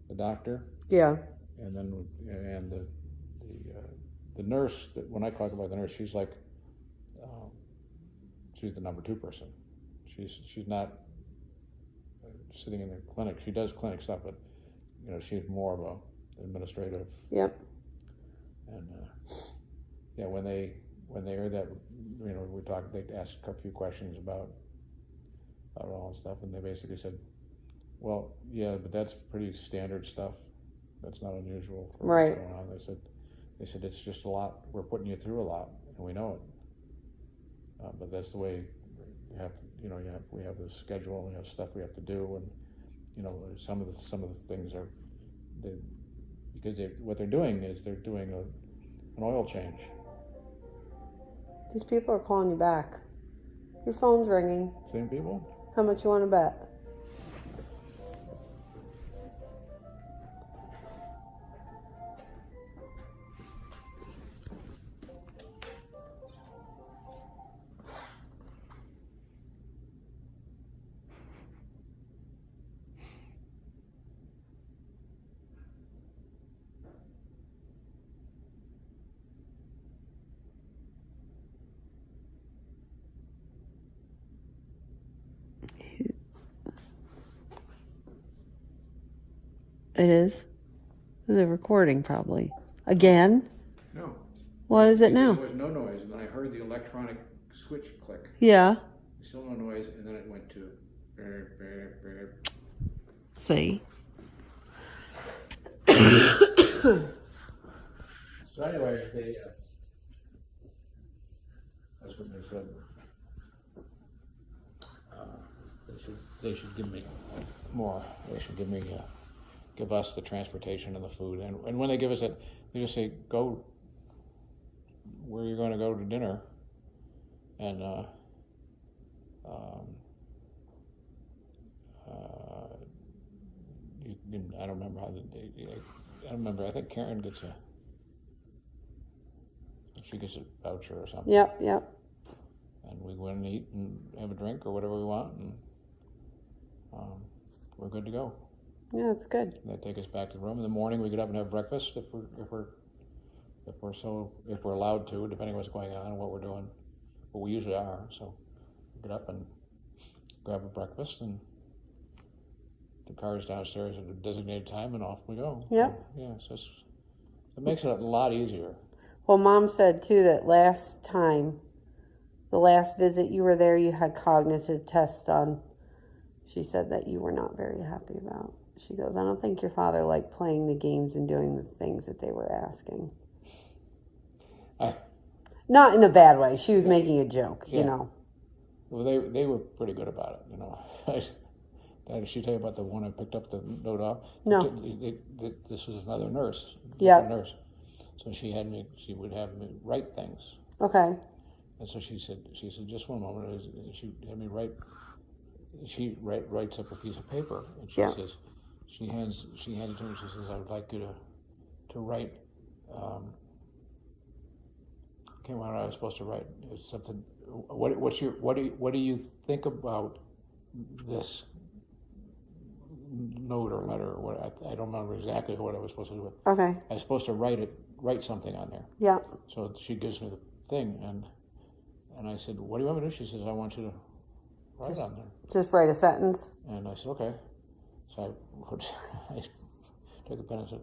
the doctor. Yeah. And then the nurse. When I talk about the nurse, she's like, she's the number 2 person. She's not sitting in the clinic. She does clinic stuff, but she's more of a administrative. Yep. And yeah, when they heard that, we talked. They asked a few questions about all that stuff, and they basically said, "Well, yeah, but that's pretty standard stuff. That's not unusual for what's going on." They said it's just a lot. We're putting you through a lot, and we know it. But that's the way you have to. We have the schedule, and we have stuff we have to do, and some of the things are because what they're doing is they're doing an oil change. These people are calling you back. Your phone's ringing. Same people? How much you want to bet? It is? Is it recording probably? Again? No. What is it now? There was no noise, and then I heard the electronic switch click. Yeah. Still no noise, and then it went to beep, beep, beep. See? So anyway, that's what they said. They should give me more. They should give us the transportation and the food. And when they give us it, they just say, go where you're going to go to dinner. And I don't remember how I don't remember. I think Karen gets a voucher or something. Yep. And we go in and eat and have a drink or whatever we want, and we're good to go. Yeah, it's good. And they take us back to the room. In the morning, we get up and have breakfast if we're allowed to, depending on what's going on and what we're doing. But we usually are. So we get up and grab a breakfast, and the car's downstairs at a designated time, and off we go. Yep. Yeah. So it makes it a lot easier. Well, Mom said too that last time, the last visit you were there, you had cognitive tests done. She said that you were not very happy about. She goes, I don't think your father liked playing the games and doing the things that they were asking. Not in a bad way. She was making a joke, Well, they were pretty good about it, Did she tell you about the one I picked up the note off? No. This was another nurse. Yeah. Nurse. So she would have me write things. Okay. And so she said, just one moment. She had me write. She writes up a piece of paper, and she says, she hands it to me. She says, I would like you to write. I can't remember what I was supposed to write. It was something. What do you think about this note or letter or what? I don't remember exactly what I was supposed to do. Okay. I was supposed to write something on there. Yeah. So she gives me the thing, and I said, what do you want me to do? She says, I want you to write on there. Just write a sentence. And I said, okay. So I took a pen and said,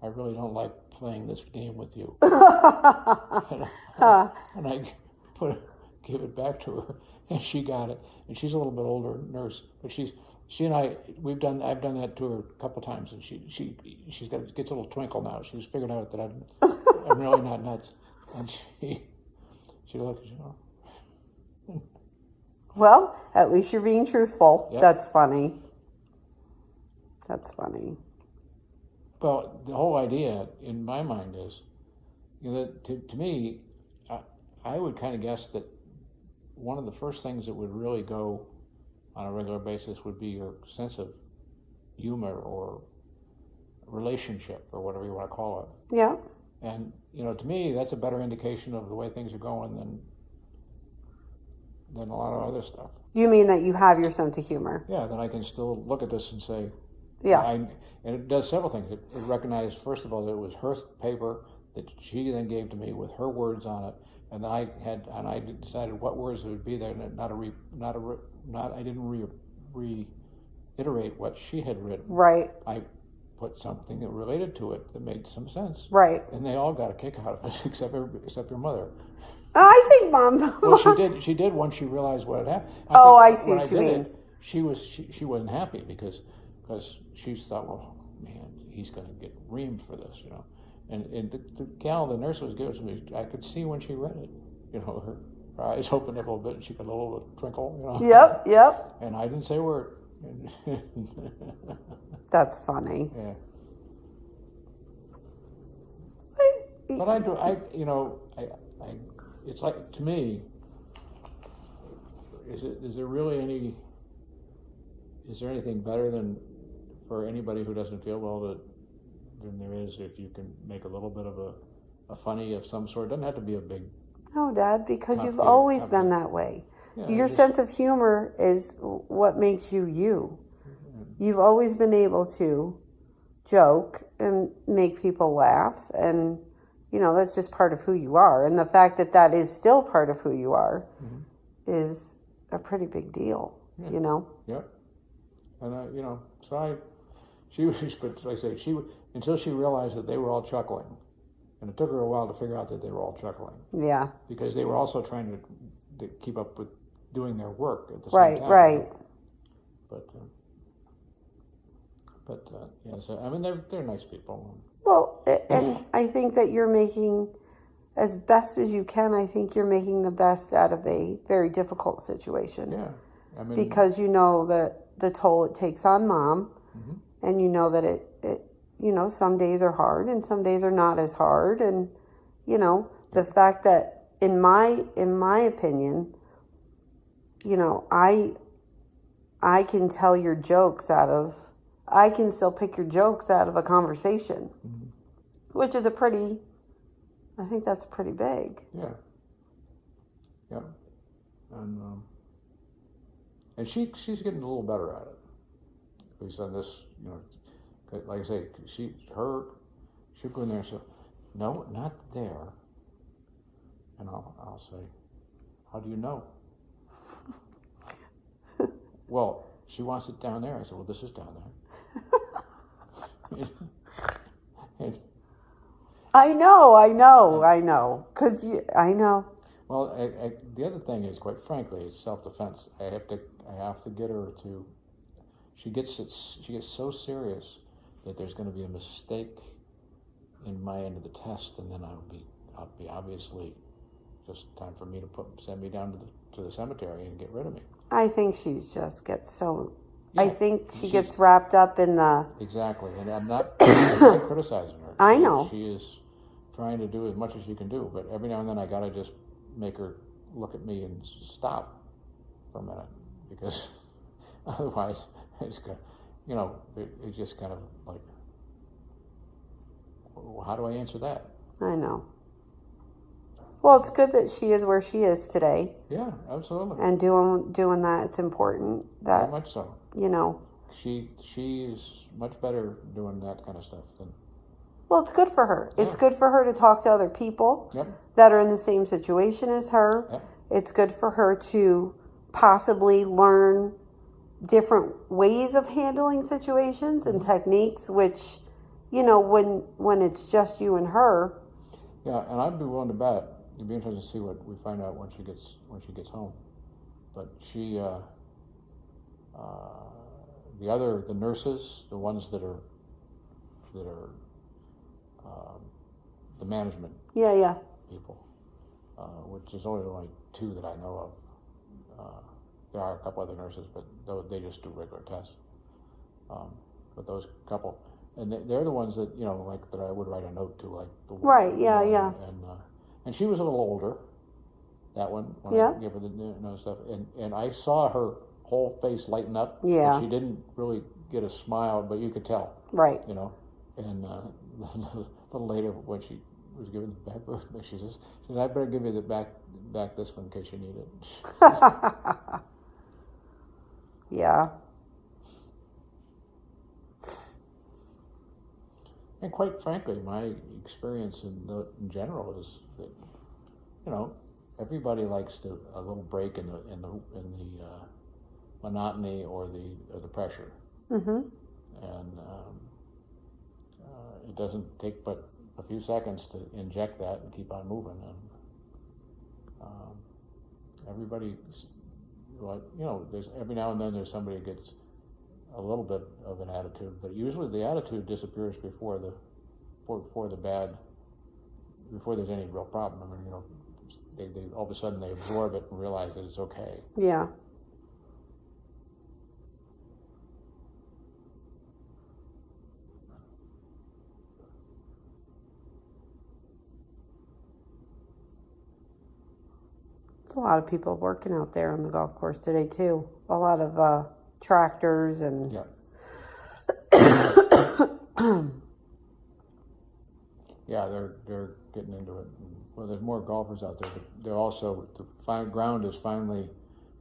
I really don't like playing this game with you. and I gave it back to her, and she got it. And she's a little bit older nurse, but she and I've done that to her a couple of times, and she gets a little twinkle now. She's figured out that I'm really not nuts, and she looks, Well, at least you're being truthful. Yep. That's funny. Well, the whole idea in my mind is, that to me, I would kind of guess that one of the first things that would really go on a regular basis would be your sense of humor or relationship or whatever you want to call it. Yeah. And, to me, that's a better indication of the way things are going than a lot of other stuff. You mean that you have your sense of humor? Yeah, then I can still look at this and say, Yeah. And it does several things. It recognized, first of all, that it was her paper that she then gave to me with her words on it, and I decided what words would be there, and I didn't reiterate what she had written. Right. I put something that related to it that made some sense. Right. And they all got a kick out of it, except your mother. I think Mom. Well, she did once she realized what had happened. I see when what I you did mean. it, she wasn't happy because she thought, well, man, he's going to get reamed for this, you know. And the gal, the nurse was giving it to me. I could see when she read it, you know, her eyes opened up a little bit, and she got a little twinkle, you know. Yep. And I didn't say a word. That's funny. Yeah. But it's like, to me, is there anything better than for anybody who doesn't feel well than there is if you can make a little bit of a funny of some sort? It doesn't have to be a big. No, Dad, because you've Complicated, always been that way. Yeah, Your sense of humor is what makes you you. You've always been able to joke and make people laugh, and you know that's just part of who you are. And the fact that that is still part of who you are is a pretty big deal. Yeah. You know. Yep. And she was, but like I say, until she realized that they were all chuckling, and it took her a while to figure out that they were all chuckling. Yeah. Because they were also trying to keep up with doing their work at the same time. Right. But yeah, so I mean they're nice people. Well, and I think that you're making, as best as you can, I think you're making the best out of a very difficult situation. Yeah, I mean, because you know the toll it takes on Mom, and you know that it you know some days are hard and some days are not as hard, and you know the fact that in my opinion, you know I can tell your jokes I can still pick your jokes out of a conversation, which is I think that's pretty big. Yeah. Yeah. And she's getting a little better at it. At least on this, you know, like I say, she'll go in there and say, no, not there. And I'll say, how do you know? Well, she wants it down there. I said, well, this is down there. And, I know. Cause I know. well, the other thing is, quite frankly, is self-defense. I have to get her to. She gets so serious that there's going to be a mistake in my end of the test, and then I'll be obviously just time for me to send me down to the cemetery and get rid of me. I think she just gets so. Yeah, I think she gets wrapped up in the. Exactly, and I'm not criticizing her. I know. She is trying to do as much as she can do, but every now and then I gotta just make her look at me and stop for a minute, because otherwise it's got, you know, it's just kind of like, well, how do I answer that? I know. Well, it's good that she is where she is today. Yeah, absolutely. And doing that, it's important that, very much so. You know. She's much better doing that kind of stuff than. Well, it's good for her. Yeah. It's good for her to talk to other people that are in the same situation as her. Yep. It's good for her to possibly learn different ways of handling situations and techniques, which, you know, when it's just you and her. Yeah, and I'd be willing to bet. It'd be interesting to see what we find out when she gets home. But she, the nurses, the ones that are the management people, which is only like 2 that I know of. There are a couple other nurses, but they just do regular tests. But those couple, and they're the ones that, you know, like that I would write a note to, like the right, yeah. And she was a little older, that one, when I gave her the stuff, and I saw her whole face lighten up. Yeah. She didn't really get a smile, but you could tell. Right. You know, and a little later when she was given the back book, she says, I better give you the back this one in case you need it. Yeah. And quite frankly, my experience in general is that, you know, everybody likes a little break in the monotony or the pressure. Mm-hmm. And it doesn't take but a few seconds to inject that and keep on moving. And everybody, like, you know, there's every now and then there's somebody who gets a little bit of an attitude, but usually the attitude disappears before there's any real problem. I mean, you know, they all of a sudden they absorb it and realize that it's okay. Yeah. There's a lot of people working out there on the golf course today too. A lot of tractors and Yeah. Yeah, they're getting into it. Well, there's more golfers out there, but they're also, the ground is finally,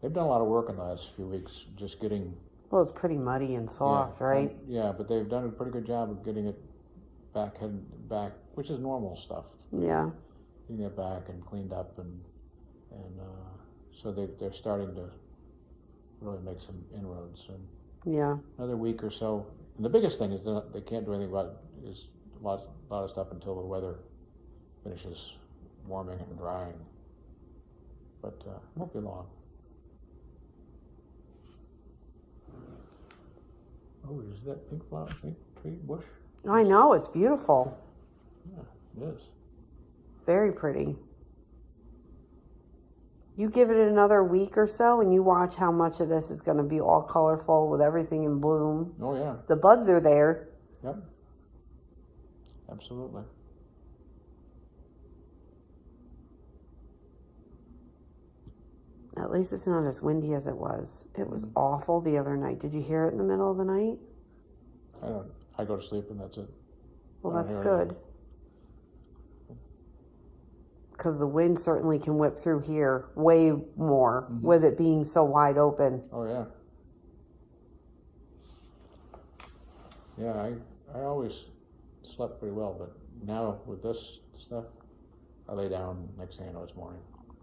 they've done a lot of work in the last few weeks just getting. Well, it's pretty muddy and soft, Yeah, right? Yeah, but they've done a pretty good job of getting it back, which is normal stuff. Yeah. Getting it back and cleaned up, and so they're starting to really make some inroads. And Yeah. another week or so. And the biggest thing is that they can't do anything about it, is a lot of stuff until the weather finishes warming and drying. But it won't be long. Oh, is that pink tree bush? I know, it's beautiful. Yeah, it is. Very pretty. You give it another week or so and you watch how much of this is going to be all colorful with everything in bloom. Oh, yeah. The buds are there. Yep. Absolutely. At least it's not as windy as it was. It was awful the other night. Did you hear it in the middle of the night? I go to sleep and that's it. Well, I don't that's hear good. anything. Because the wind certainly can whip through here way more with it being so wide open. Oh, yeah. Yeah, I always slept pretty well, but now with this stuff, I lay down, next thing I know it's morning,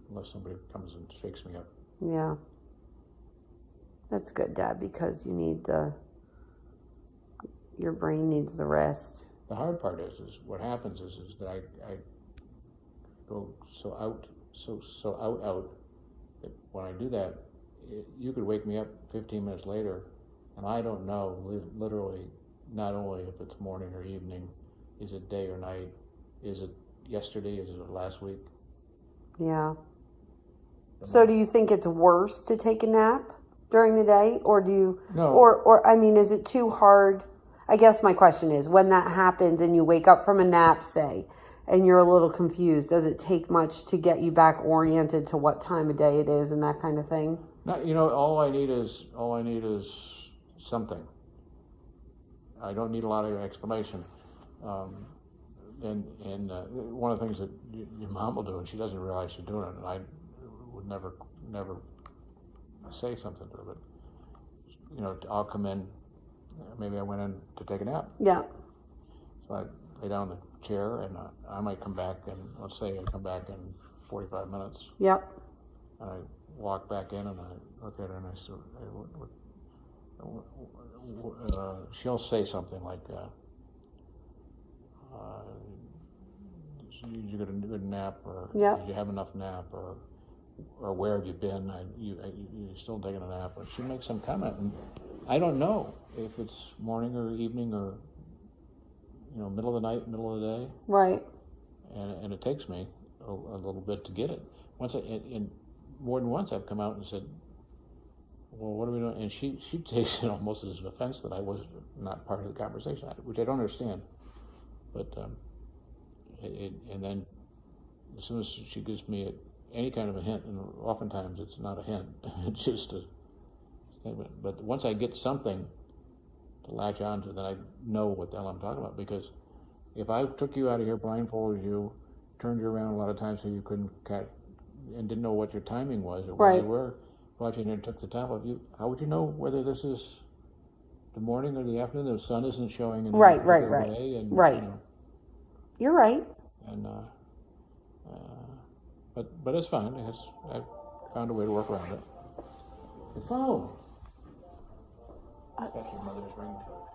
unless somebody comes and shakes me up. Yeah. That's good, Dad, because you need your brain needs the rest. The hard part is what happens is that I go so out that when I do that, you could wake me up 15 minutes later, and I don't know literally not only if it's morning or evening, is it day or night, is it yesterday, is it last week? Yeah. So do you think it's worse to take a nap during the day, or do you? No. Or I mean, is it too hard? I guess my question is, when that happens and you wake up from a nap, say, and you're a little confused, does it take much to get you back oriented to what time of day it is and that kind of thing? Not, you know, all I need is something. I don't need a lot of explanation. And one of the things that your mom will do, and she doesn't realize she's doing it, and I would never say something to her, but you know, I'll come in. Maybe I went in to take a nap. Yeah. So I lay down in the chair, and I might come back, and let's say I come back in 45 minutes. Yep. And I walk back in, and I look at her, and I say, she'll say something like, "Did you get a good nap?" or Yep. "Did you have enough nap?" or "Where have you been? You're still taking a nap?" Or she makes some comment, and I don't know if it's morning or evening or, you know, middle of the night, middle of the day. Right. And it takes me a little bit to get it. And more than once I've come out and said, "Well, what are we doing?" And she takes it almost as an offense that I was not part of the conversation, which I don't understand. But and then as soon as she gives me any kind of a hint, and oftentimes it's not a hint, it's just a statement. But once I get something to latch onto, then I know what the hell I'm talking about. Because if I took you out of here, blindfolded you, turned you around a lot of times so you couldn't catch, and didn't know what your timing was or where Right. you were watching, and took the top of you, how would you know whether this is the morning or the afternoon, the sun isn't showing in Right, any right, particular right. way, and Right. you know, You're right. and but it's fine. I found a way to work around it. The phone. That's your mother's ringtone.